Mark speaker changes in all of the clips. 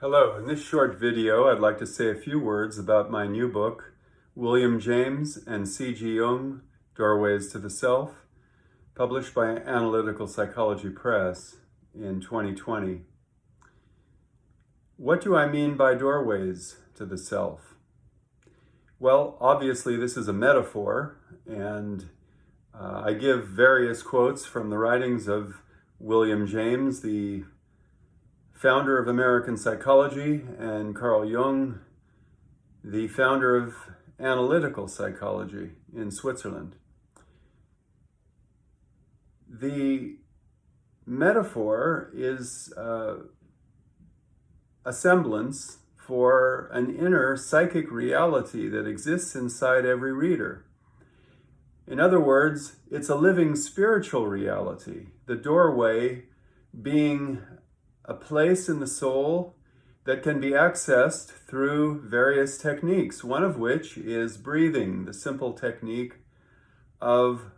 Speaker 1: Hello, in this short video I'd like to say a few words about my new book, William James and C.G. Jung, Doorways to the Self, published by Analytical Psychology Press in 2020. What do I mean by doorways to the self? Well, obviously this is a metaphor, and I give various quotes from the writings of William James, the founder of American psychology, and Carl Jung, the founder of analytical psychology in Switzerland. The metaphor is a semblance for an inner psychic reality that exists inside every reader. In other words, it's a living spiritual reality, the doorway being a place in the soul that can be accessed through various techniques, one of which is breathing, the simple technique of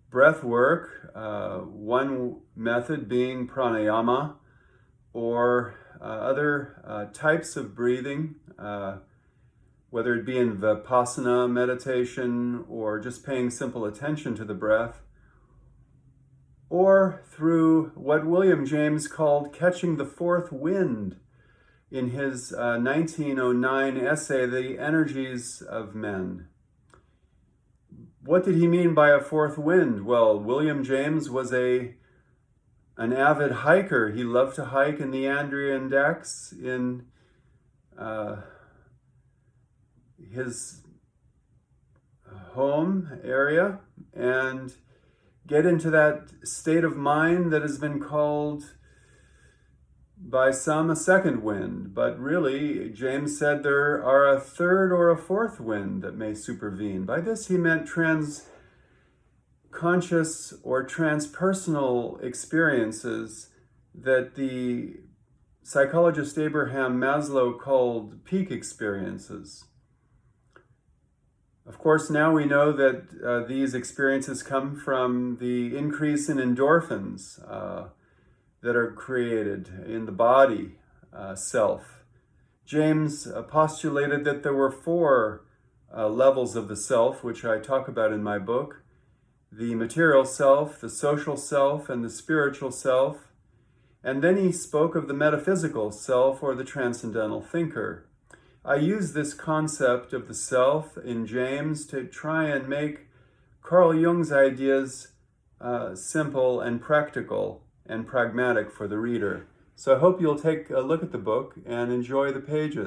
Speaker 1: breath work, one method being pranayama, or other types of breathing, whether it be in vipassana meditation or just paying simple attention to the breath, or through what William James called catching the fourth wind in his 1909 essay, The Energies of Men. What did he mean by a fourth wind? Well, William James was an avid hiker. He loved to hike in the Adirondack in his home area and get into that state of mind that has been called by some a second wind. But really, James said there are a third or a fourth wind that may supervene. By this, he meant conscious or transpersonal experiences that the psychologist Abraham Maslow called peak experiences. Of course, now we know that these experiences come from the increase in endorphins that are created in the body self. James postulated that there were four levels of the self, which I talk about in my book: the material self, the social self, and the spiritual self. And then he spoke of the metaphysical self, or the transcendental thinker. I use this concept of the self in James to try and make Carl Jung's ideas simple and practical and pragmatic for the reader. So I hope you'll take a look at the book and enjoy the pages.